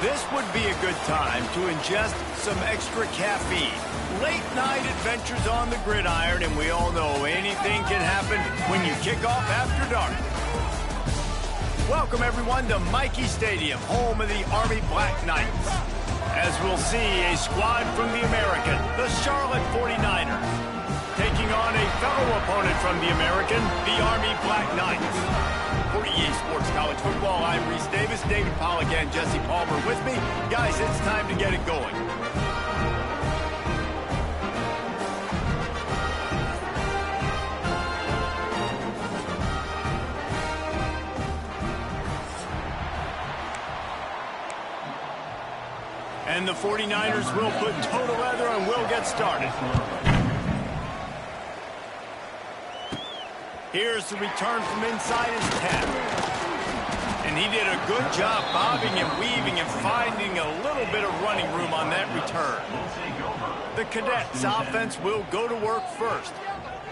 This would be a good time to ingest some extra caffeine. Late night adventures on the gridiron, and we all know anything can happen when you kick off after dark. Welcome everyone to Michie Stadium, home of the Army Black Knights. As we'll see, a squad from the American, the Charlotte 49ers, taking on a fellow opponent from the American, the Army Black Knights. For EA Sports College Football, I'm Reese Davis, David Pollack, and Jesse Palmer with me. Guys, it's time to get it going. And the 49ers will put total leather and we'll get started. Here's the return from inside his 10. And he did a good job bobbing and weaving and finding a little bit of running room on that return. The Cadets offense will go to work first.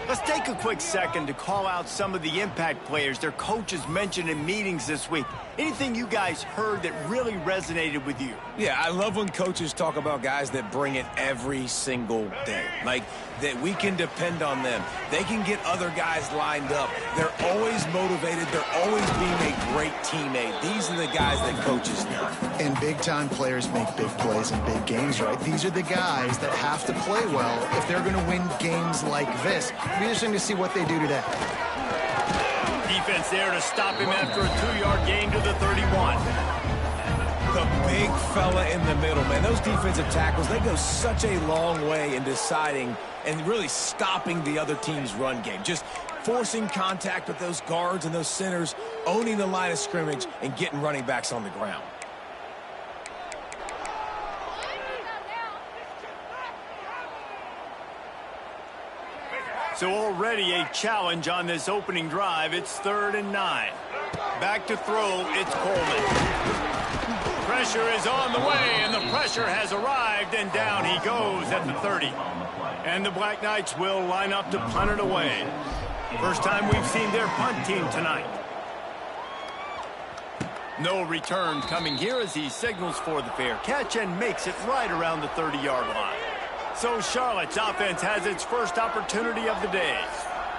Let's take a quick second to call out some of the impact players their coaches mentioned in meetings this week. Anything you guys heard that really resonated with you? Yeah, I love when coaches talk about guys that bring it every single day. Like, that we can depend on them. They can get other guys lined up. They're always motivated. They're always being a great teammate. These are the guys that coaches need. And big-time players make big plays in big games, right? These are the guys that have to play well if they're going to win games like this. It'll be interesting to see what they do today. Defense there to stop him after a 2-yard gain to the 31. The big fella in the middle, man. Those defensive tackles, they go such a long way in deciding and really stopping the other team's run game. Just forcing contact with those guards and those centers, owning the line of scrimmage, and getting running backs on the ground. So already a challenge on this opening drive. It's 3rd and 9. Back to throw, it's Coleman. Pressure is on the way, and the pressure has arrived, and down he goes at the 30. And the Black Knights will line up to punt it away. First time we've seen their punt team tonight. No return coming here as he signals for the fair catch and makes it right around the 30-yard line. So Charlotte's offense has its first opportunity of the day.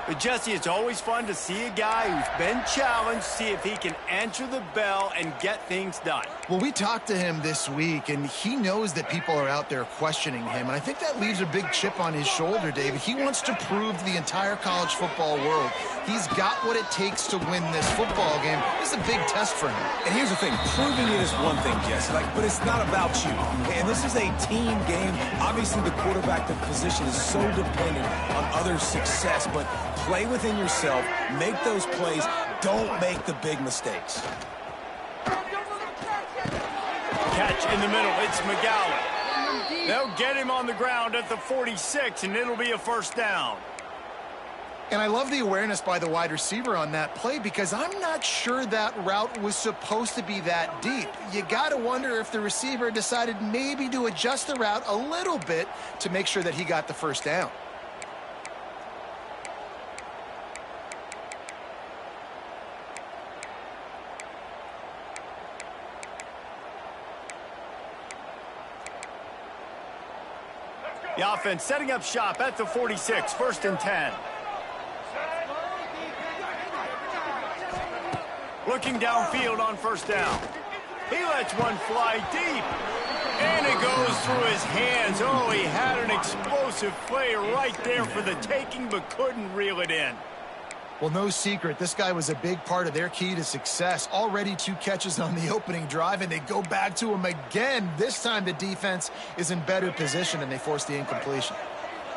But Jesse, it's always fun to see a guy who's been challenged, see if he can answer the bell and get things done. Well, we talked to him this week, and he knows that people are out there questioning him, and I think that leaves a big chip on his shoulder, David. He wants to prove to the entire college football world he's got what it takes to win this football game. This is a big test for him. And here's the thing, proving it is one thing, Jesse, but it's not about you. And this is a team game. Obviously, the quarterback position is so dependent on others' success, but play within yourself, make those plays, don't make the big mistakes. Catch in the middle, it's McGowan. They'll get him on the ground at the 46, and it'll be a first down. And I love the awareness by the wide receiver on that play because I'm not sure that route was supposed to be that deep. You got to wonder if the receiver decided maybe to adjust the route a little bit to make sure that he got the first down. The offense setting up shop at the 46, 1st and 10. Looking downfield on first down. He lets one fly deep. And it goes through his hands. Oh, he had an explosive play right there for the taking, but couldn't reel it in. Well, no secret, this guy was a big part of their key to success. Already 2 catches on the opening drive, and they go back to him again. This time the defense is in better position, and they force the incompletion.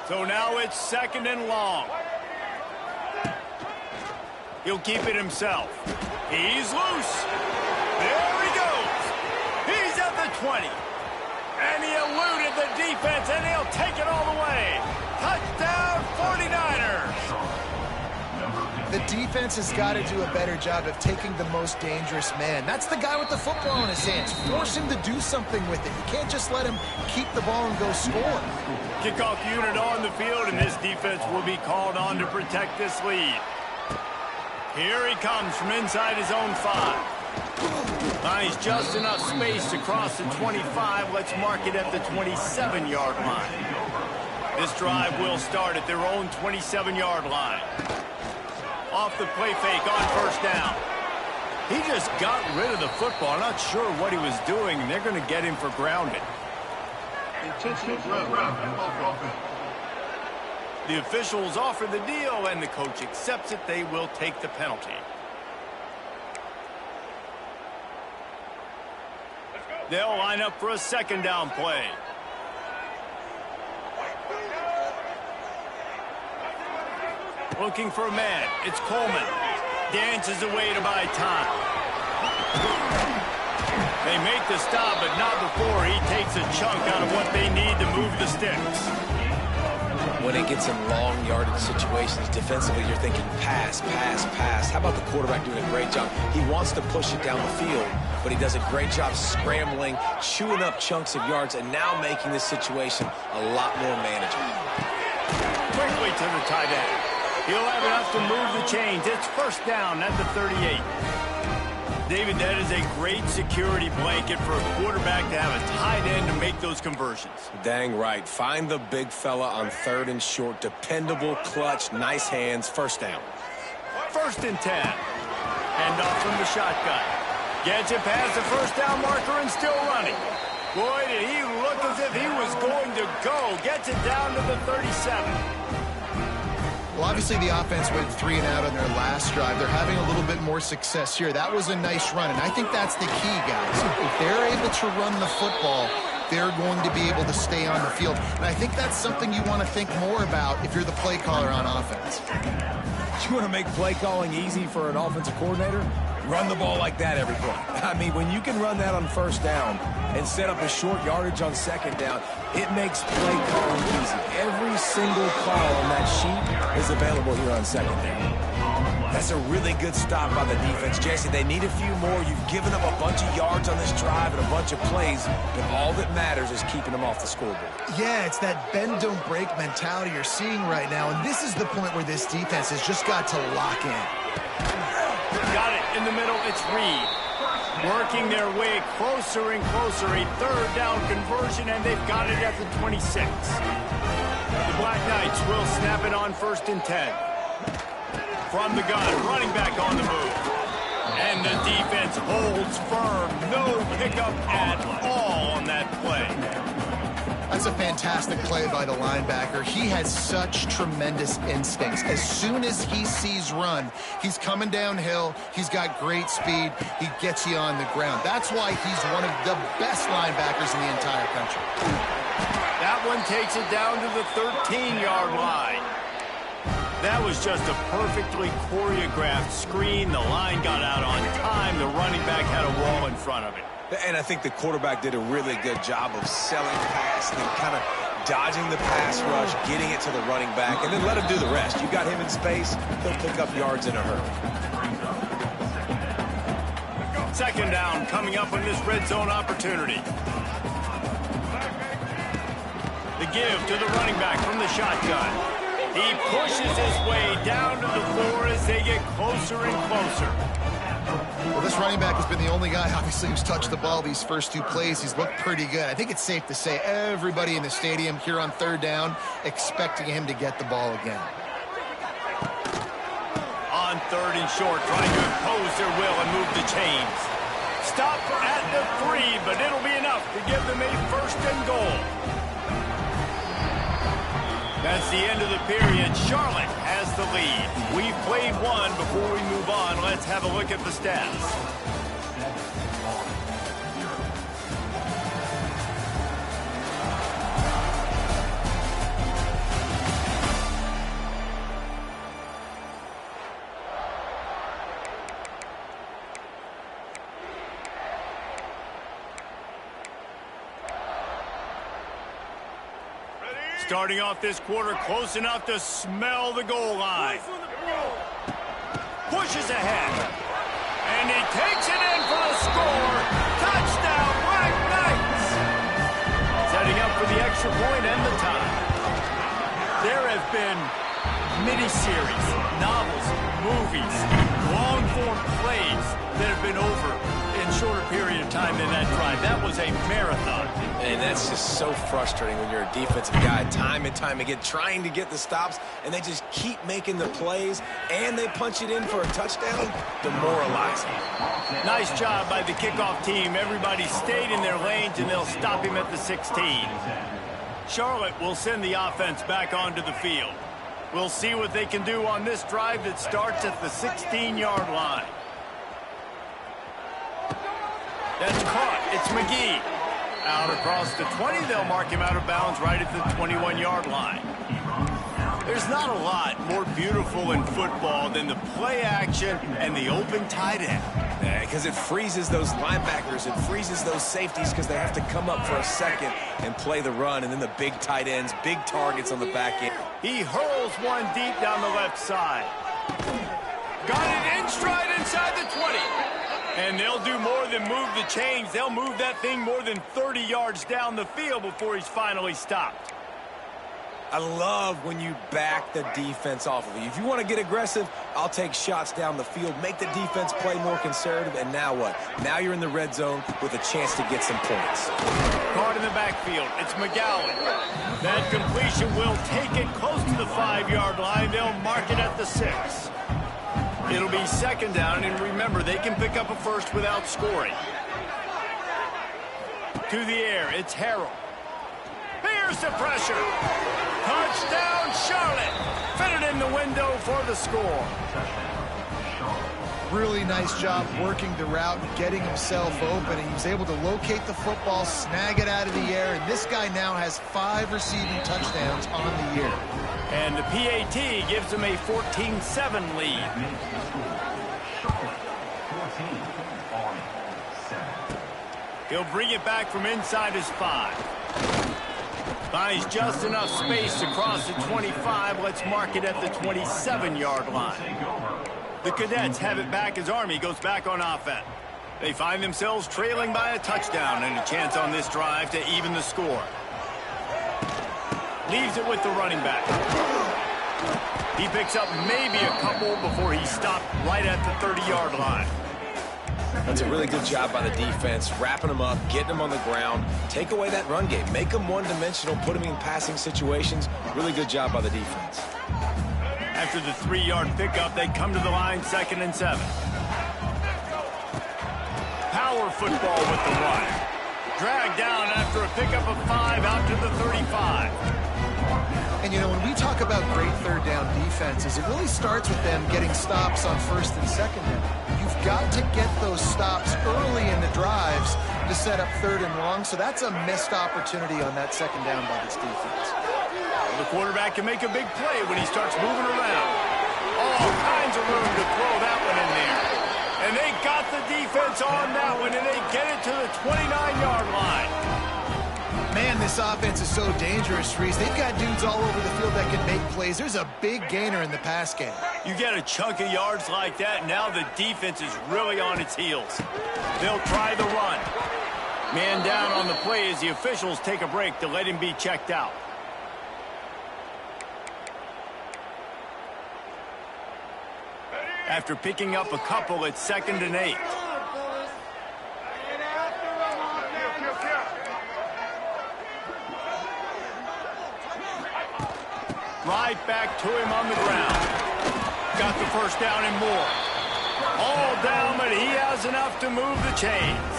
So now it's 2nd and long. He'll keep it himself. He's loose. There he goes. He's at the 20. And he eluded the defense, and he'll take it all the way. Touchdown, 49ers. The defense has got to do a better job of taking the most dangerous man. That's the guy with the football in his hands. Force him to do something with it. You can't just let him keep the ball and go score. Kickoff unit on the field, and this defense will be called on to protect this lead. Here he comes from inside his own 5. Finds just enough space to cross the 25. Let's mark it at the 27-yard line. This drive will start at their own 27-yard line. Off the play fake on first down. He just got rid of the football. Not sure what he was doing, and they're going to get him for grounding. The officials offer the deal, and the coach accepts it. They will take the penalty. They'll line up for a second down play. Looking for a man. It's Coleman. Dances away to buy time. They make the stop, but not before he takes a chunk out of what they need to move the sticks. When it gets in long yardage situations, defensively, you're thinking pass, pass, pass. How about the quarterback doing a great job? He wants to push it down the field, but he does a great job scrambling, chewing up chunks of yards, and now making this situation a lot more manageable. Quickly to the tight end. He'll have enough to move the chains. It's first down at the 38. David, that is a great security blanket for a quarterback to have a tight end to make those conversions. Dang right. Find the big fella on 3rd and short. Dependable, clutch, nice hands. First down. First and 10. Hand off from the shotgun. Gets it past the first down marker and still running. Boy, did he look as if he was going to go. Gets it down to the 37. Well, obviously the offense went 3 and out on their last drive. They're having a little bit more success here. That was a nice run, and I think that's the key, guys. If they're able to run the football, they're going to be able to stay on the field. And I think that's something you want to think more about if you're the play caller on offense. You want to make play calling easy for an offensive coordinator? Run the ball like that every play. I mean, when you can run that on first down and set up a short yardage on second down, it makes play calling easy. Every single call on that sheet is available here on second down. That's a really good stop by the defense. Jesse, they need a few more. You've given them a bunch of yards on this drive and a bunch of plays, but all that matters is keeping them off the scoreboard. Yeah, it's that bend, don't break mentality you're seeing right now, and this is the point where this defense has just got to lock in. Got it in the middle. It's Reed. Working their way closer and closer. A third down conversion, and they've got it at the 26. The Black Knights will snap it on first and 10. From the gun, running back on the move. And the defense holds firm. No pickup at all on that play. That's a fantastic play by the linebacker. He has such tremendous instincts. As soon as he sees run, he's coming downhill. He's got great speed. He gets you on the ground. That's why he's one of the best linebackers in the entire country. That one takes it down to the 13-yard line. That was just a perfectly choreographed screen. The line got out on time. The running back had a wall in front of it. And I think the quarterback did a really good job of selling pass and then kind of dodging the pass rush, getting it to the running back, and then let him do the rest. You got him in space, he'll pick up yards in a hurry. Second down coming up on this red zone opportunity. The give to the running back from the shotgun. He pushes his way down to the floor as they get closer and closer. Well, this running back has been the only guy, obviously, who's touched the ball these first 2 plays. He's looked pretty good. I think it's safe to say everybody in the stadium here on third down expecting him to get the ball again. On third and short, trying to impose their will and move the chains. Stop at the 3, but it'll be enough to give them a first and goal. That's the end of the period. Charlotte has the lead. We've played one. Before we move on, let's have a look at the stats. Starting off this quarter close enough to smell the goal line. Pushes ahead. And he takes it in for the score. Touchdown, Black Knights. Setting up for the extra point and the tie. There have been miniseries, novels, movies, long-form plays that have been over in shorter period of time than that drive. That was a marathon. And that's just so frustrating when you're a defensive guy, time and time again, trying to get the stops, and they just keep making the plays, and they punch it in for a touchdown. Demoralizing. Nice job by the kickoff team. Everybody stayed in their lanes, and they'll stop him at the 16. Charlotte will send the offense back onto the field. We'll see what they can do on this drive that starts at the 16-yard line. That's caught. It's McGee. Out across the 20, they'll mark him out of bounds right at the 21-yard line. There's not a lot more beautiful in football than the play action and the open tight end. Yeah, because it freezes those linebackers. It freezes those safeties because they have to come up for a second and play the run. And then the big tight ends, big targets on the back end. He hurls one deep down the left side. Got it in stride inside the 20. And they'll do more than move the chains. They'll move that thing more than 30 yards down the field before he's finally stopped. I love when you back the defense off of you. If you want to get aggressive, I'll take shots down the field, make the defense play more conservative, and now what? Now you're in the red zone with a chance to get some points. Caught in the backfield. It's McGowan. That completion will take it close to the 5-yard line. They'll mark it at the 6. It'll be second down, and remember, they can pick up a first without scoring. To the air, it's Harrell. Here's the pressure. Touchdown, Charlotte. Fitted in the window for the score. Really nice job working the route and getting himself open. And he was able to locate the football, snag it out of the air, and this guy now has 5 receiving touchdowns on the year. And the PAT gives him a 14-7 lead. He'll bring it back from inside his 5. Finds just enough space to cross the 25. Let's mark it at the 27-yard line. The Cadets have it back as Army goes back on offense. They find themselves trailing by a touchdown and a chance on this drive to even the score. Leaves it with the running back. He picks up maybe a couple before he's stopped right at the 30-yard line. That's a really good job by the defense, wrapping them up, getting them on the ground, take away that run game, make them one-dimensional, put them in passing situations. Really good job by the defense. After the 3-yard pickup, they come to the line 2nd and 7. Power football with the run. Dragged down after a pickup of 5 out to the 35. And, you know, when we talk about great third down defenses, it really starts with them getting stops on 1st and 2nd down. You've got to get those stops early in the drives to set up 3rd and long, so that's a missed opportunity on that 2nd down by this defense. Well, the quarterback can make a big play when he starts moving around. All kinds of room to throw that one in there. And they got the defense on that one, and they get it to the 29-yard line. Man, this offense is so dangerous, Reese. They've got dudes all over the field that can make plays. There's a big gainer in the pass game. You get a chunk of yards like that, now the defense is really on its heels. They'll try the run. Man down on the play as the officials take a break to let him be checked out. After picking up a couple, it's 2nd and 8. Right back to him on the ground. Got the first down and more. All down, but he has enough to move the chains.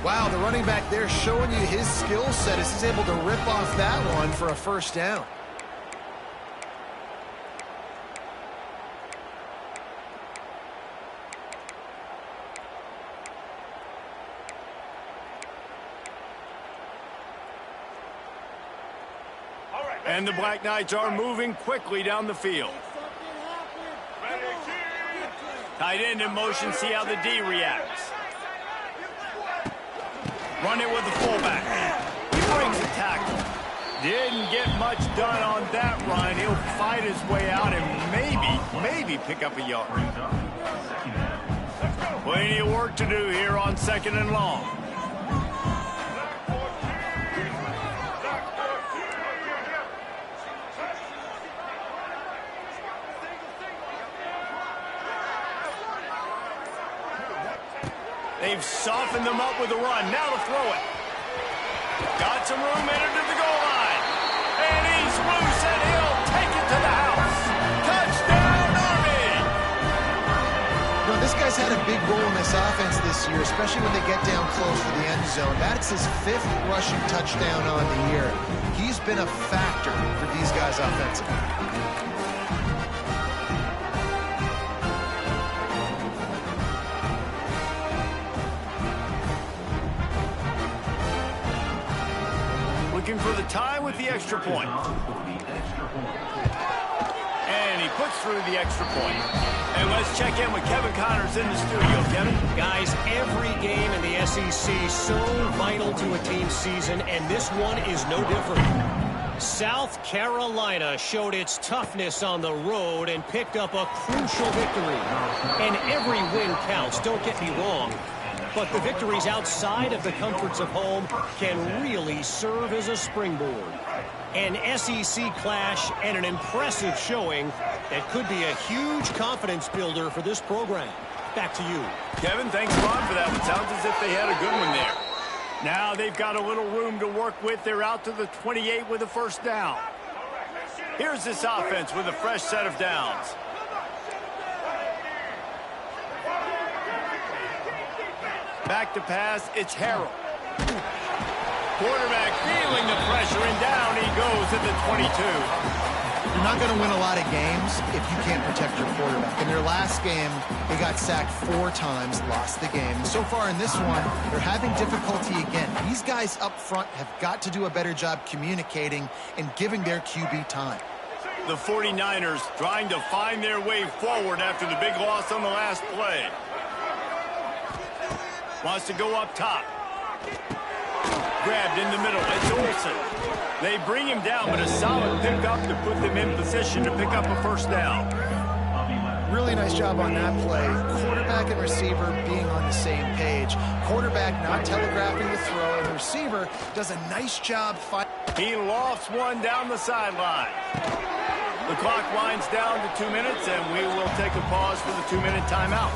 Wow, the running back there showing you his skill set as he's able to rip off that one for a first down. And the Black Knights are moving quickly down the field. Tight end in motion, see how the D reacts. Run it with the fullback. He brings a tackle. Didn't get much done on that run. He'll fight his way out and maybe pick up a yard. Plenty of work to do here on 2nd and long. They They've softened them up with a run. Now to throw it. Got some room, entered to the goal line. And he's loose, and he'll take it to the house. Touchdown, Army! You know, this guy's had a big role in this offense this year, especially when they get down close to the end zone. That's his 5th rushing touchdown on the year. He's been a factor for these guys offensively. Looking for the tie with the extra point. And he puts through the extra point. And let's check in with Kevin Connors in the studio. Kevin? Guys, every game in the SEC so vital to a team's season, and this one is no different. South Carolina showed its toughness on the road and picked up a crucial victory. And every win counts, don't get me wrong. But the victories outside of the comforts of home can really serve as a springboard. An SEC clash and an impressive showing that could be a huge confidence builder for this program. Back to you. Kevin, thanks a lot for that one. Sounds as if they had a good one there. Now they've got a little room to work with. They're out to the 28 with a first down. Here's this offense with a fresh set of downs. Back to pass, it's Harrell. Quarterback feeling the pressure, and down he goes at the 22. You're not going to win a lot of games if you can't protect your quarterback. In their last game, they got sacked 4 times, lost the game. So far in this one, they're having difficulty again. These guys up front have got to do a better job communicating and giving their QB time. The 49ers trying to find their way forward after the big loss on the last play. Wants to go up top. Grabbed in the middle. It's Olsen. They bring him down, but a solid pickup to put them in position to pick up a first down. Really nice job on that play. Quarterback and receiver being on the same page. Quarterback not telegraphing the throw, and the receiver does a nice job fighting. He lofts one down the sideline. The clock winds down to 2 minutes, and we will take a pause for the 2-minute timeout.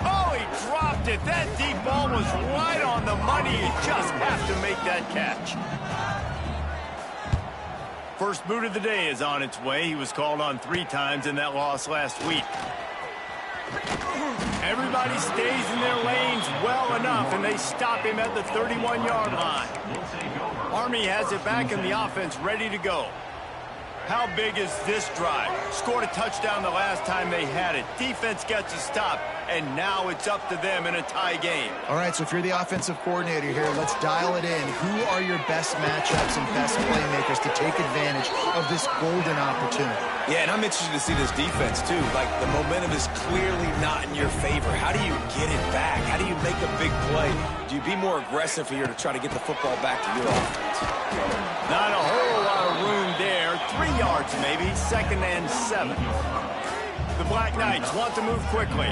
Oh, he dropped it. That deep ball was right on the money. You just have to make that catch. First boot of the day is on its way. He was called on 3 times in that loss last week. Everybody stays in their lanes well enough, and they stop him at the 31-yard line. Army has it back in the offense, ready to go. How big is this drive? Scored a touchdown the last time they had it. Defense gets a stop, and now it's up to them in a tie game. All right, so if you're the offensive coordinator here, let's dial it in. Who are your best matchups and best playmakers to take advantage of this golden opportunity? Yeah, and I'm interested to see this defense, too. Like, the momentum is clearly not in your favor. How do you get it back? How do you make a big play? Do you be more aggressive here to try to get the football back to your offense? Not a whole lot of room there. 3 yards maybe, 2nd and 7. The Black Knights want to move quickly.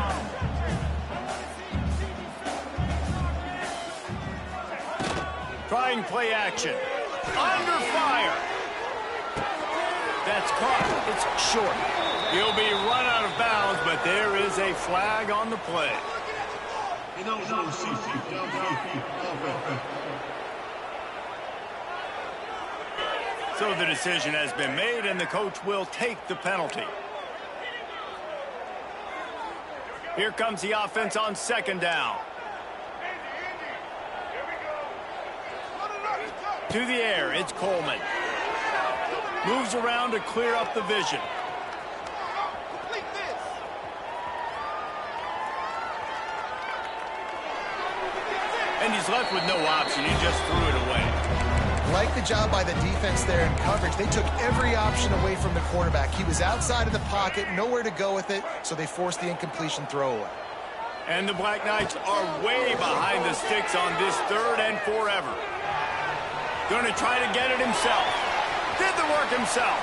Trying play action. Under fire. That's caught. It's short. He'll be run out of bounds, but there is a flag on the play. So the decision has been made, and the coach will take the penalty. Here comes the offense on 2nd down. To the air, it's Coleman. Moves around to clear up the vision. And he's left with no option. He just threw it away. Like the job by the defense there in coverage. They took every option away from the quarterback. He was outside of the pocket, nowhere to go with it, so they forced the incompletion throwaway. And the Black Knights are way behind the sticks on this 3rd and forever. Going to try to get it himself. Did the work himself.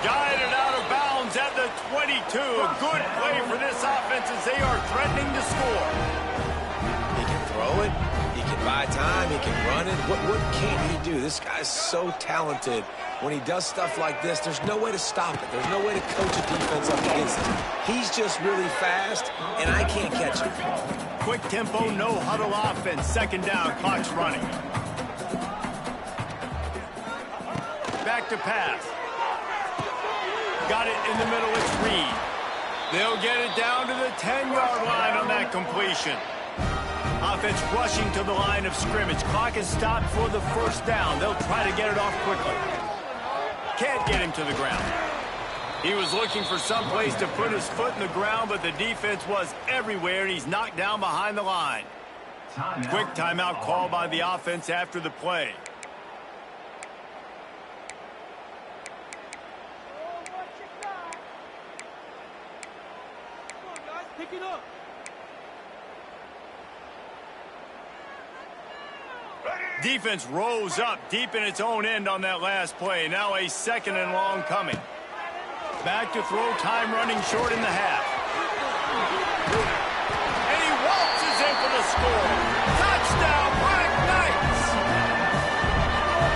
Guided out of bounds at the 22. A good play for this offense as they are threatening to score. He can throw it. He can buy time. He can run it. What can't he do? This guy's so talented. When he does stuff like this, there's no way to stop it. There's no way to coach a defense up against him. He's just really fast, and I can't catch him. Quick tempo, no huddle offense. Second down, clock's running. Back to pass. Got it in the middle, it's Reed. They'll get it down to the 10-yard line on that completion. Offense rushing to the line of scrimmage. Clock is stopped for the first down. They'll try to get it off quickly. Can't get him to the ground. He was looking for some place to put his foot in the ground, but the defense was everywhere, and he's knocked down behind the line. Quick timeout call by the offense after the play. Pick it up. Defense rose up deep in its own end on that last play. Now a second and long coming. Back to throw, time running short in the half. And he waltzes in for the score. Touchdown, Black Knights!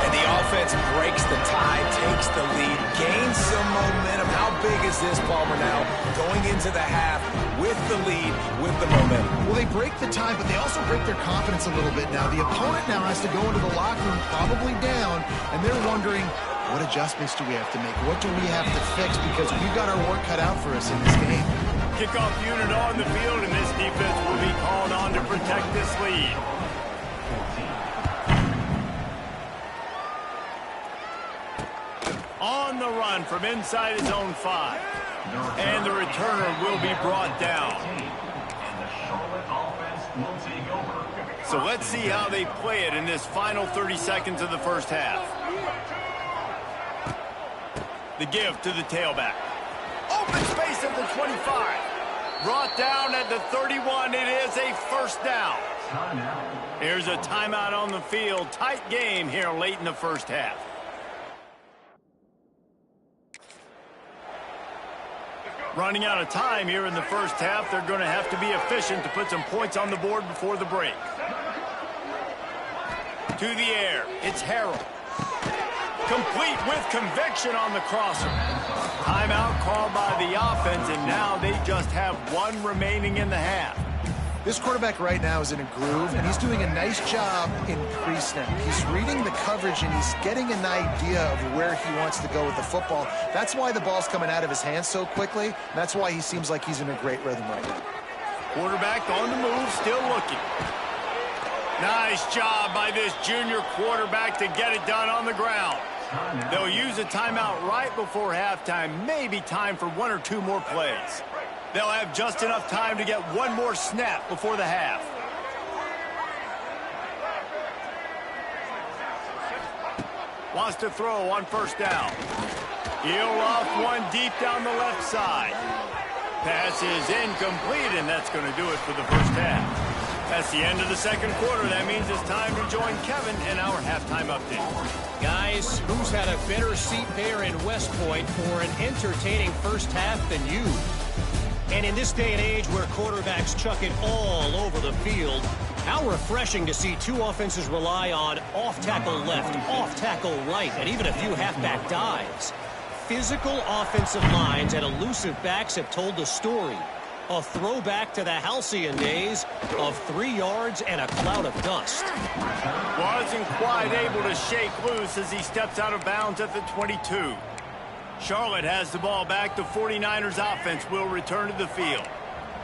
And the offense breaks the tie, takes the lead, gains some momentum. How big is this, Palmer, now? Going into the half with the lead, with the momentum. Well, they break the tie, but they also break their confidence a little bit now. The opponent now has to go into the locker room probably down, and they're wondering, what adjustments do we have to make? What do we have to fix? Because we've got our work cut out for us in this game. Kickoff unit on the field, and this defense will be called on to protect this lead. On the run from inside his own 5. And the returner will be brought down. So let's see how they play it in this final 30 seconds of the first half. The give to the tailback. Open space at the 25. Brought down at the 31. It is a first down. Here's a timeout on the field. Tight game here late in the first half. Running out of time here in the first half. They're going to have to be efficient to put some points on the board before the break. To the air. It's Harrell. Complete with conviction on the crosser. Timeout called by the offense, and now they just have one remaining in the half. This quarterback right now is in a groove, and he's doing a nice job in pre-snap. He's reading the coverage, and he's getting an idea of where he wants to go with the football. That's why the ball's coming out of his hands so quickly. And that's why he seems like he's in a great rhythm right now. Quarterback on the move, still looking. Nice job by this junior quarterback to get it done on the ground. They'll use a timeout right before halftime, maybe time for one or two more plays. They'll have just enough time to get one more snap before the half. Wants to throw on first down. He'll off one deep down the left side. Pass is incomplete, and that's going to do it for the first half. That's the end of the second quarter. That means it's time to join Kevin in our halftime update. Guys, who's had a better seat there in West Point for an entertaining first half than you? And in this day and age where quarterbacks chuck it all over the field, how refreshing to see two offenses rely on off-tackle left, off-tackle right, and even a few halfback dives. Physical offensive lines and elusive backs have told the story. A throwback to the halcyon days of 3 yards and a cloud of dust. Wasn't quite able to shake loose as he steps out of bounds at the 22. Charlotte has the ball back. The 49ers offense will return to the field.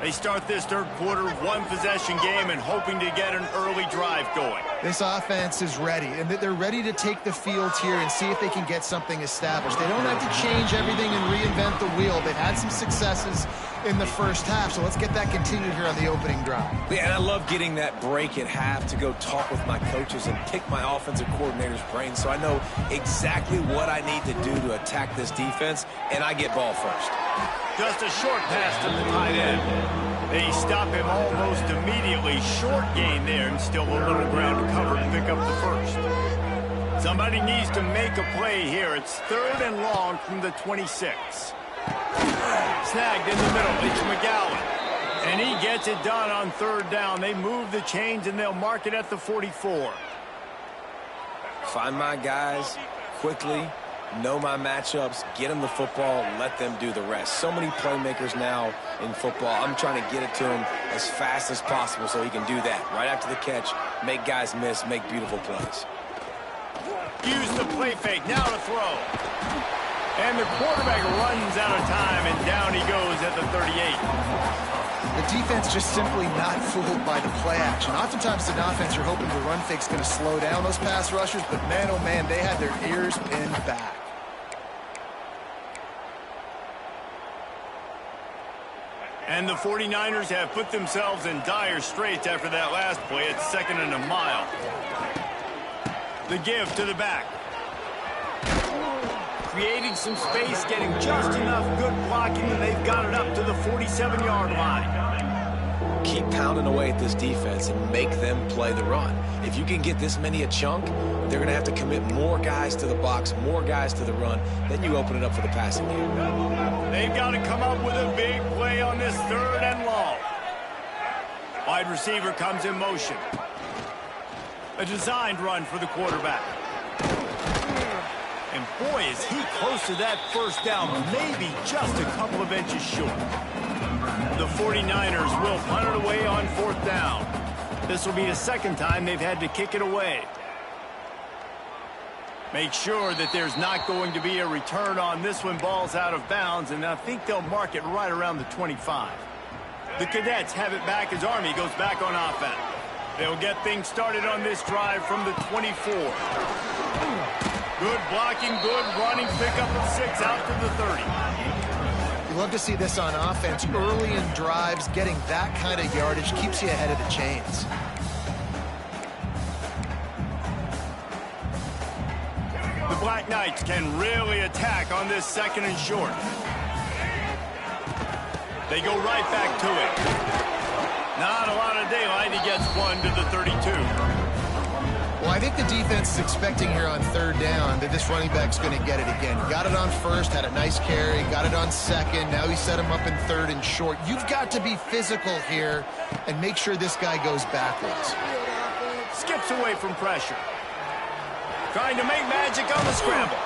They start this third quarter one-possession game and hoping to get an early drive going. This offense is ready, and they're ready to take the field here and see if they can get something established. They don't have to change everything and reinvent the wheel. They've had some successes in the first half, so let's get that continued here on the opening drive. Yeah, and I love getting that break at half to go talk with my coaches and pick my offensive coordinator's brain so I know exactly what I need to do to attack this defense, and I get ball first. Just a short pass to the tight end. They stop him almost immediately. Short gain there, and still a little ground to cover and pick up the first. Somebody needs to make a play here. It's third and long from the 26. Snagged in the middle. It's McGowan. And he gets it done on third down. They move the chains, and they'll mark it at the 44. Find my guys quickly, know my matchups, get them the football, let them do the rest. So many playmakers now in football. I'm trying to get it to him as fast as possible so he can do that. Right after the catch, make guys miss, make beautiful plays. Use the play fake, now to throw. And the quarterback runs out of time, and down he goes at the 38. The defense just simply not fooled by the play action. Oftentimes, an offense, you're hoping the run fake's going to slow down those pass rushers, but man, oh man, they had their ears pinned back. And the 49ers have put themselves in dire straits after that last play. It's 2nd and a mile. The give to the back. Creating some space, getting just enough good blocking, and they've got it up to the 47-yard line. Keep pounding away at this defense and make them play the run. If you can get this many a chunk, they're going to have to commit more guys to the box, more guys to the run. Then you open it up for the passing game. They've got to come up with a big play on this 3rd and long. Wide receiver comes in motion. A designed run for the quarterback. And boy, is he close to that first down, maybe just a couple of inches short. The 49ers will punt it away on 4th down. This will be the 2nd time they've had to kick it away. Make sure that there's not going to be a return on this when ball's out of bounds, and I think they'll mark it right around the 25. The Cadets have it back as Army goes back on offense. They'll get things started on this drive from the 24. Good blocking, good running, pickup of 6 out to the 30. You love to see this on offense. Early in drives, getting that kind of yardage keeps you ahead of the chains. The Black Knights can really attack on this 2nd and short. They go right back to it. Not a lot of daylight. He gets one to the 32. Well, I think the defense is expecting here on 3rd down that this running back's going to get it again. Got it on 1st, had a nice carry, got it on 2nd. Now he set him up in 3rd and short. You've got to be physical here and make sure this guy goes backwards. Skips away from pressure. Trying to make magic on the scramble.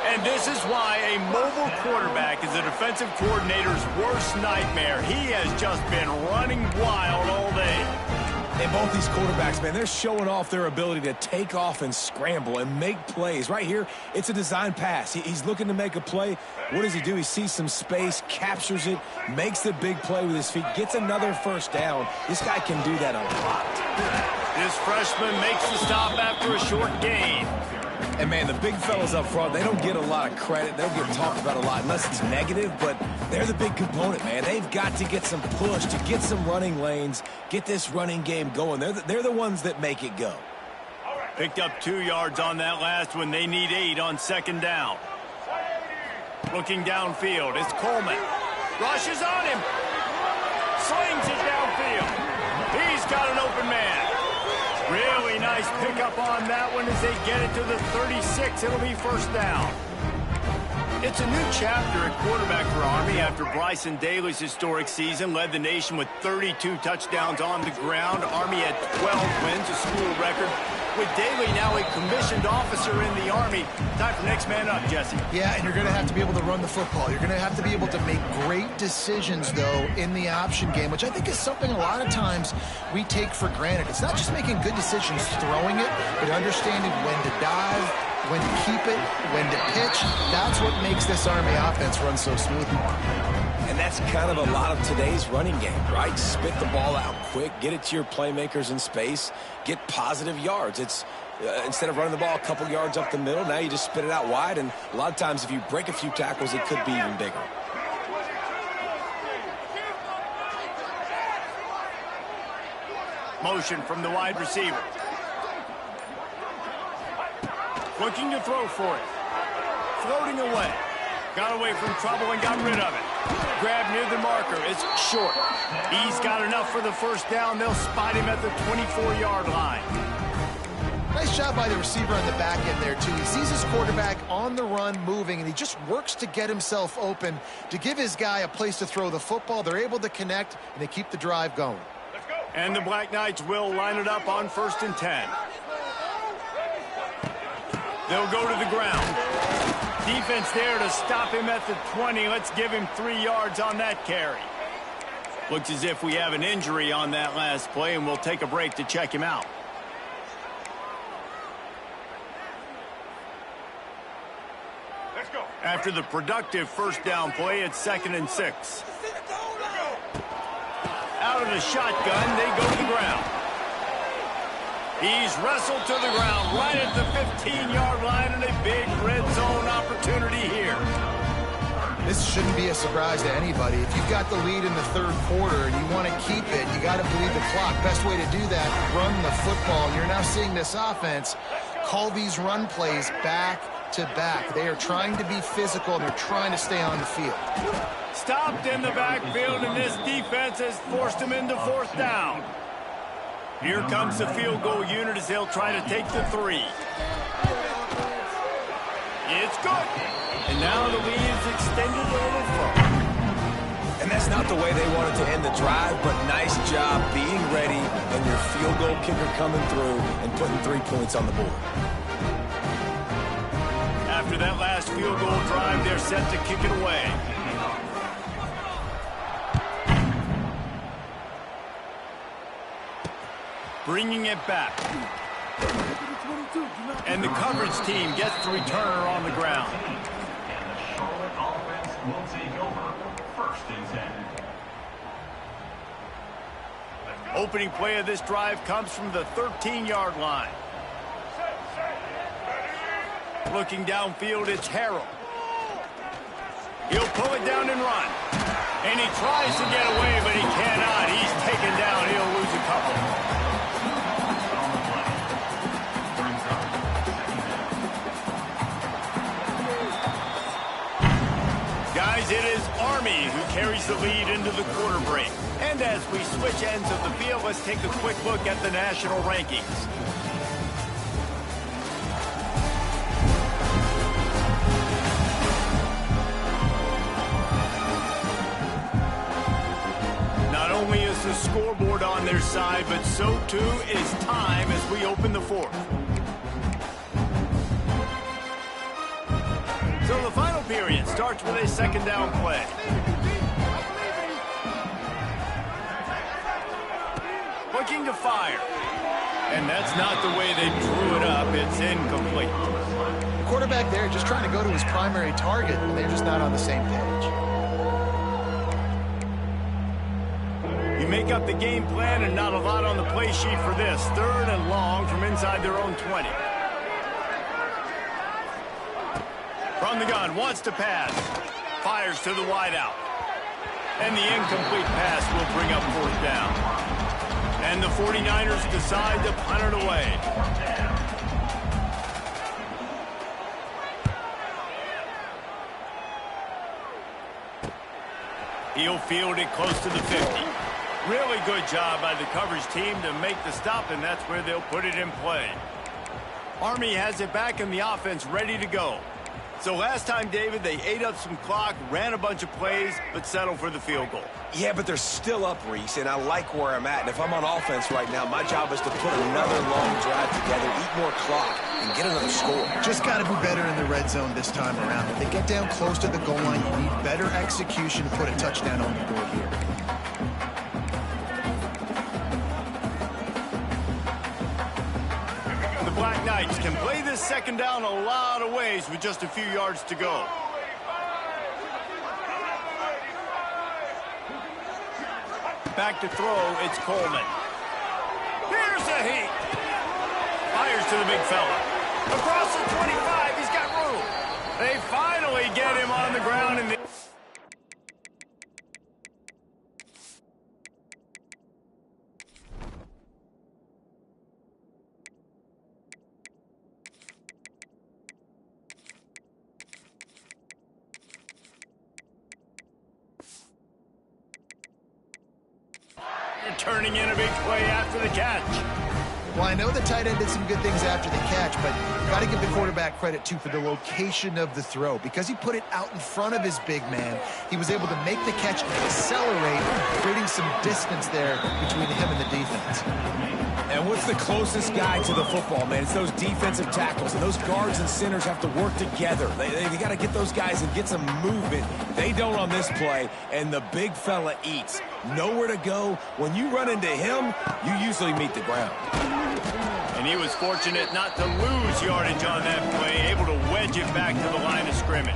And this is why a mobile quarterback is a defensive coordinator's worst nightmare. He has just been running wild all day. And both these quarterbacks, man, they're showing off their ability to take off and scramble and make plays. Right here, it's a design pass. He's looking to make a play. What does he do? He sees some space, captures it, makes the big play with his feet, gets another 1st down. This guy can do that a lot. This freshman makes the stop after a short gain. And, man, the big fellas up front, they don't get a lot of credit. They don't get talked about a lot unless it's negative, but they're the big component, man. They've got to get some push, to get some running lanes, get this running game going. They're the ones that make it go. Picked up 2 yards on that last one. They need 8 on 2nd down. Looking downfield, it's Coleman. Rushes on him. Slings it downfield. He's got an open man. Really nice pickup on that one as they get it to the 36. It'll be 1st down. It's a new chapter at quarterback for Army after Bryson Daly's historic season led the nation with 32 touchdowns on the ground. Army had 12 wins, a school record. With Daly now a commissioned officer in the Army. Time for next man up, Jesse. Yeah, and you're going to have to be able to run the football. You're going to have to be able to make great decisions, though, in the option game, which I think is something a lot of times we take for granted. It's not just making good decisions throwing it, but understanding when to dive, when to keep it, when to pitch. That's what makes this Army offense run so smoothly. And that's kind of a lot of today's running game, right? Spit the ball out quick, get it to your playmakers in space, get positive yards. It's instead of running the ball a couple yards up the middle, now you just spit it out wide, and a lot of times if you break a few tackles, it could be even bigger. Motion from the wide receiver. Looking to throw for it. Floating away. Got away from trouble and got rid of it. Grab near the marker. It's short. He's got enough for the 1st down. They'll spot him at the 24-yard line. Nice Nice job by the receiver on the back end there, too. He sees his quarterback on the run moving, and he just works to get himself open to give his guy a place to throw the football. They're able to connect, and they keep the drive going. And the Black Knights will line it up on 1st and 10. They'll go to the ground. Defense there to stop him at the 20. Let's give him 3 yards on that carry. Looks as if we have an injury on that last play, and we'll take a break to check him out. Let's go. After the productive first down play, it's 2nd and 6. Out of the shotgun, they go to the ground. He's wrestled to the ground right at the 15-yard line, and a big red zone opportunity here. This shouldn't be a surprise to anybody. If you've got the lead in the 3rd quarter and you want to keep it, you got to bleed the clock. Best way to do that, run the football. You're now seeing this offense call these run plays back to back. They are trying to be physical, and they're trying to stay on the field. Stopped in the backfield, and this defense has forced him into 4th down. Here comes the field goal unit as they'll try to take the 3. It's good. And now the lead is extended a little further. And that's not the way they wanted to end the drive, but nice job being ready and your field goal kicker coming through and putting 3 points on the board. After that last field goal drive, they're set to kick it away. Bringing it back. And the coverage team gets the returner on the ground. And the Charlotte offense will take over 1st and 10. Opening play of this drive comes from the 13-yard line. Looking downfield, it's Harrell. He'll pull it down and run. And he tries to get away, but he cannot. He's taken down. He'll lose a couple. Guys, it is Army who carries the lead into the quarter break. And as we switch ends of the field, let's take a quick look at the national rankings. Not only is the scoreboard on their side, but so too is time as we open the 4th. So the final period starts with a 2nd down play. Looking to fire. And that's not the way they drew it up. It's incomplete. The quarterback there just trying to go to his primary target, and they're just not on the same page. You make up the game plan and not a lot on the play sheet for this. 3rd and long from inside their own 20. From the gun, wants to pass. Fires to the wideout. And the incomplete pass will bring up 4th down. And the 49ers decide to punt it away. He'll field it close to the 50. Really good job by the coverage team to make the stop, and that's where they'll put it in play. Army has it back in the offense ready to go. So last time, David, they ate up some clock, ran a bunch of plays, but settled for the field goal. Yeah, but they're still up, Reese, and I like where I'm at. And if I'm on offense right now, my job is to put another long drive together, eat more clock, and get another score. Just got to be better in the red zone this time around. If they get down close to the goal line, you need better execution to put a touchdown on the board here. The Black Knights can play this 2nd down a lot of ways with just a few yards to go. Back to throw, it's Coleman. Here's a heat. Fires to the big fella. Across the 25, he's got room. They finally get him on the ground in the... Turning in a big play after the catch. Well, I know the tight end did some good things after the catch, but got to give the quarterback credit, too, for the location of the throw. Because he put it out in front of his big man, he was able to make the catch and accelerate, creating some distance there between him and the defense. And what's the closest guy to the football, man? It's those defensive tackles, and those guards and centers have to work together. They got to get those guys and get some movement. They don't on this play, and the big fella eats. Nowhere to go. When you run into him, you usually meet the ground. And he was fortunate not to lose yardage on that play, able to wedge it back to the line of scrimmage.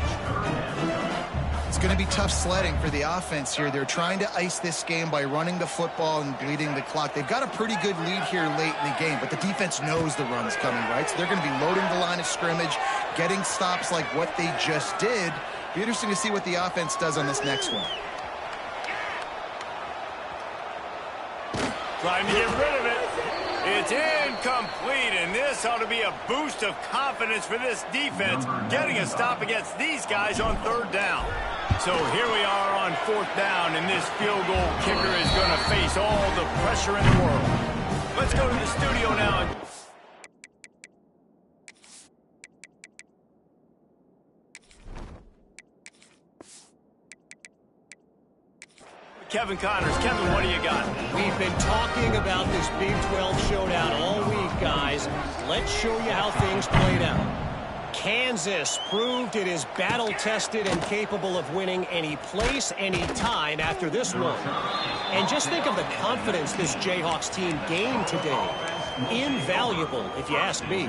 It's going to be tough sledding for the offense here. They're trying to ice this game by running the football and bleeding the clock. They've got a pretty good lead here late in the game, but the defense knows the run's coming, right? So they're going to be loading the line of scrimmage, getting stops like what they just did. Be interesting to see what the offense does on this next one. Trying to get rid of it. It's incomplete, and this ought to be a boost of confidence for this defense, getting a stop against these guys on third down. So here we are on fourth down, and this field goal kicker is going to face all the pressure in the world. Let's go to the studio now. Kevin Connors. Kevin, what do you got? We've been talking about this Big 12 showdown all week, guys. Let's show you how things played out. Kansas proved it is battle-tested and capable of winning any place, any time after this one. And just think of the confidence this Jayhawks team gained today. Invaluable, if you ask me.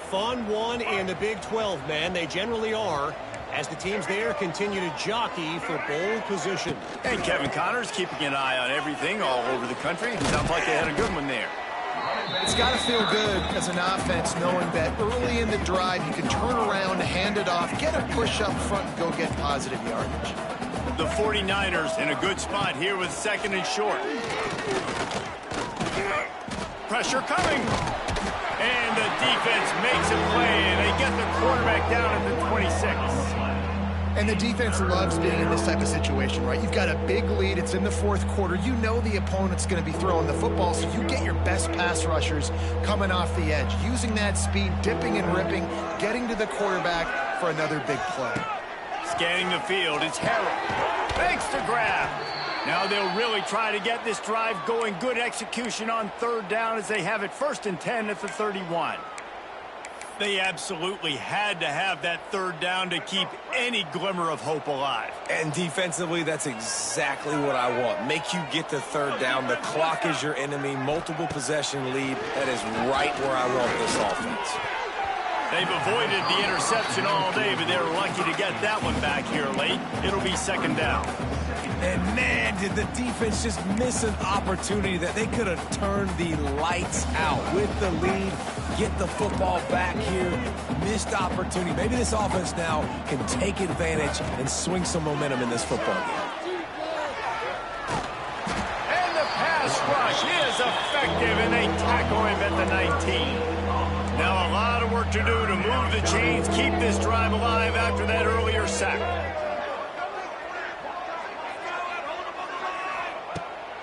Fun one in the Big 12, man. They generally are, as the teams there continue to jockey for bowl position. And Kevin Connors keeping an eye on everything all over the country. Sounds like they had a good one there. It's got to feel good as an offense knowing that early in the drive you can turn around, hand it off, get a push up front, and go get positive yardage. The 49ers in a good spot here with second and short. Pressure coming. And the defense makes a play, and they get the quarterback down at the 26. And the defense loves being in this type of situation, right? You've got a big lead. It's in the fourth quarter. You know the opponent's going to be throwing the football, so you get your best pass rushers coming off the edge, using that speed, dipping and ripping, getting to the quarterback for another big play. Scanning the field, it's Harrell. Thanks to grab. Now they'll really try to get this drive going. Good execution on third down as they have it 1st and 10 at the 31. They absolutely had to have that third down to keep any glimmer of hope alive. And defensively, that's exactly what I want. Make you get the third down. The clock is your enemy. Multiple possession lead. That is right where I want this offense. They've avoided the interception all day, but they're lucky to get that one back here late. It'll be second down. And man, did the defense just miss an opportunity that they could have turned the lights out with the lead, get the football back here, missed opportunity. Maybe this offense now can take advantage and swing some momentum in this football game. And the pass rush is effective, and they tackle him at the 19. Now a lot of work to do to move the chains, keep this drive alive after that earlier sack.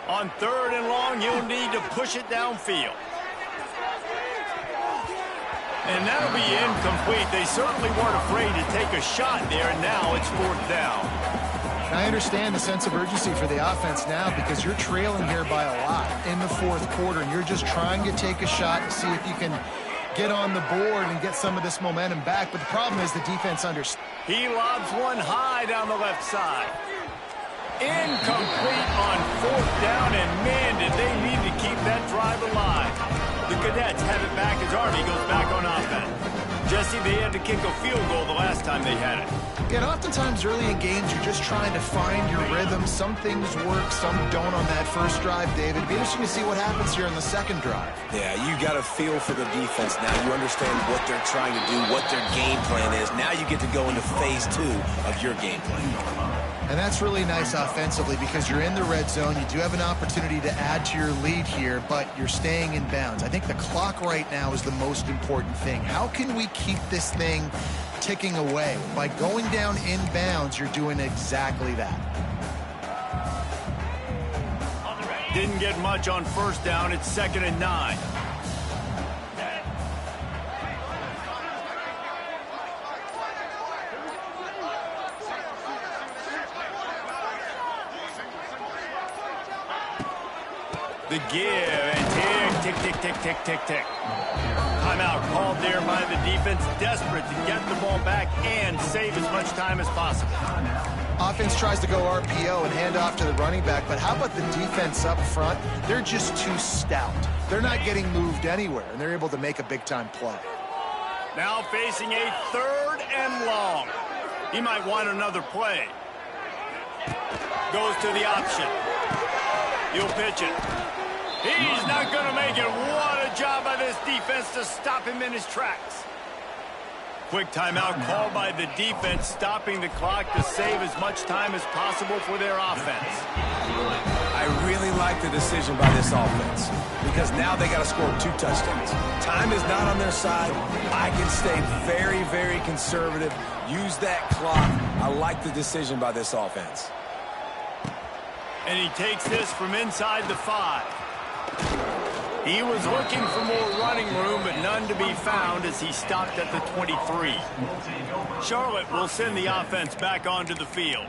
On third and long, you'll need to push it downfield. And that'll be incomplete. They certainly weren't afraid to take a shot there, and now it's fourth down. I understand the sense of urgency for the offense now because you're trailing here by a lot in the fourth quarter, and you're just trying to take a shot and see if you can get on the board and get some of this momentum back. But the problem is the defense understands. He lobs one high down the left side. Incomplete on fourth down, and man, did they need to keep that drive alive. The Cadets have it back as Army goes back on offense. Jesse, they had to kick a field goal the last time they had it. And oftentimes early in games, you're just trying to find your rhythm. Some things work, some don't on that first drive, David. It'd be interesting to see what happens here on the second drive. Yeah, you got a feel for the defense now. You understand what they're trying to do, what their game plan is. Now you get to go into phase 2 of your game plan. And that's really nice offensively because you're in the red zone. You do have an opportunity to add to your lead here, but you're staying in bounds. I think the clock right now is the most important thing. How can we keep this thing ticking away? By going down in bounds, you're doing exactly that. Didn't get much on first down. It's 2nd and 9. The give, and tick, tick, tick, tick, tick, tick, tick. Timeout called there by the defense, desperate to get the ball back and save as much time as possible. Offense tries to go RPO and hand off to the running back, but how about the defense up front? They're just too stout. They're not getting moved anywhere, and they're able to make a big-time play. Now facing a 3rd and long. He might want another play. Goes to the option. He'll pitch it. He's not going to make it. What a job by this defense to stop him in his tracks. Quick timeout called by the defense, stopping the clock to save as much time as possible for their offense. I really like the decision by this offense because now they got to score 2 touchdowns. Time is not on their side. I can stay very, very conservative. Use that clock. I like the decision by this offense. And he takes this from inside the 5. He was looking for more running room, but none to be found as he stopped at the 23. Charlotte will send the offense back onto the field.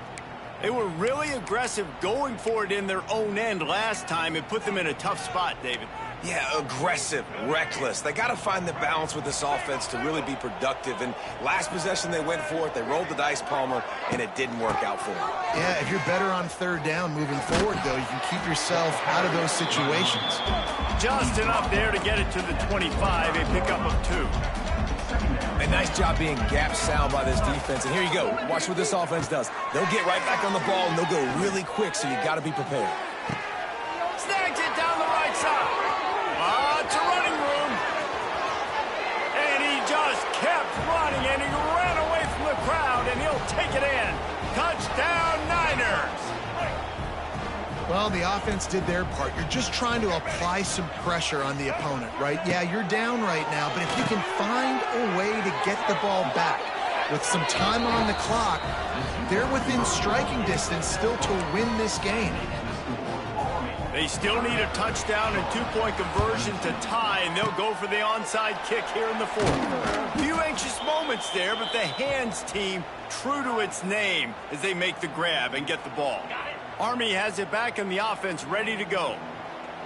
They were really aggressive going for it in their own end last time. It put them in a tough spot, David. Yeah, aggressive, reckless. They got to find the balance with this offense to really be productive. And last possession, they went for it. They rolled the dice, Palmer, and it didn't work out for them. Yeah, if you're better on 3rd down moving forward, though, you can keep yourself out of those situations. Just enough there to get it to the 25, a pickup of 2. A nice job being gap sound by this defense. And here you go. Watch what this offense does. They'll get right back on the ball, and they'll go really quick, so you got to be prepared. Snags it down the right side. Lots of running room. And he just kept running, and he ran away from the crowd, and he'll take it in. Touchdown, Niners. Well, the offense did their part. You're just trying to apply some pressure on the opponent, right? Yeah, you're down right now, but if you can find a way to get the ball back with some time on the clock, they're within striking distance still to win this game. They still need a touchdown and 2-point conversion to tie, and they'll go for the onside kick here in the 4th. Few anxious moments there, but the hands team true to its name as they make the grab and get the ball. Army has it back in the offense ready to go.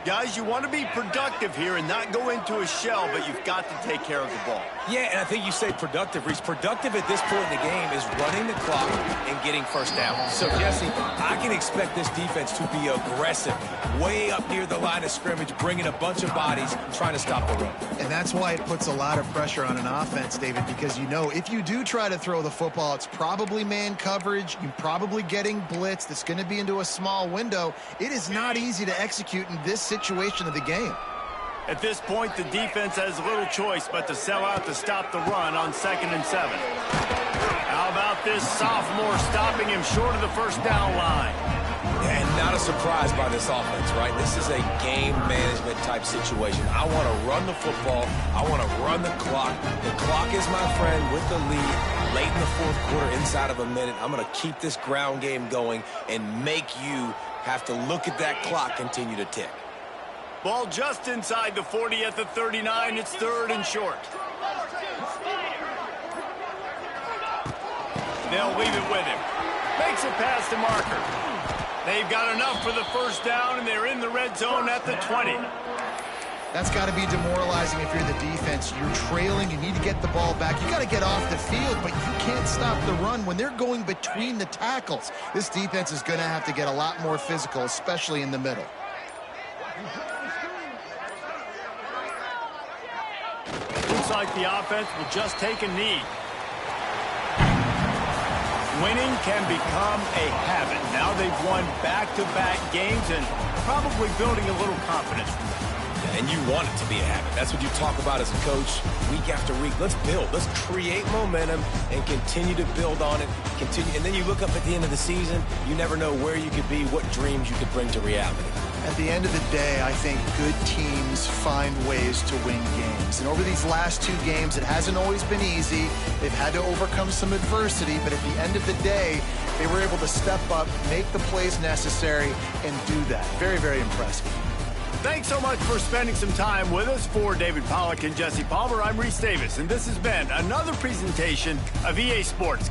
Guys, you want to be productive here and not go into a shell, but you've got to take care of the ball. Yeah, and I think you say productive, Reese. Productive at this point in the game is running the clock and getting 1st down. So, Jesse, I can expect this defense to be aggressive, way up near the line of scrimmage, bringing a bunch of bodies, trying to stop the run. And that's why it puts a lot of pressure on an offense, David, because you know if you do try to throw the football, it's probably man coverage. You're probably getting blitzed. It's going to be into a small window. It is not easy to execute in this situation of the game. At this point, the defense has little choice but to sell out to stop the run on 2nd and 7. How about this sophomore stopping him short of the 1st down line? And not a surprise by this offense, right? This is a game management type situation. I want to run the football. I want to run the clock. The clock is my friend with the lead. Late in the 4th quarter, inside of a minute, I'm going to keep this ground game going and make you have to look at that clock continue to tick. Ball just inside the 40 at the 39. It's 3rd and short. They'll leave it with him. Makes it past the marker. They've got enough for the 1st down, and they're in the red zone at the 20. That's got to be demoralizing if you're the defense. You're trailing. You need to get the ball back. You got to get off the field, but you can't stop the run when they're going between the tackles. This defense is going to have to get a lot more physical, especially in the middle. Looks like the offense will just take a knee. Winning can become a habit. Now they've won back-to-back games and probably building a little confidence from that. And you want it to be a habit. That's what you talk about as a coach week after week. Let's build. Let's create momentum and continue to build on it. Continue, and then you look up at the end of the season, you never know where you could be, what dreams you could bring to reality. At the end of the day, I think good teams find ways to win games. And over these last 2 games, it hasn't always been easy. They've had to overcome some adversity, but at the end of the day, they were able to step up, make the plays necessary, and do that. Very, very impressive. Thanks so much for spending some time with us. For David Pollack and Jesse Palmer, I'm Reese Davis, and this has been another presentation of EA Sports.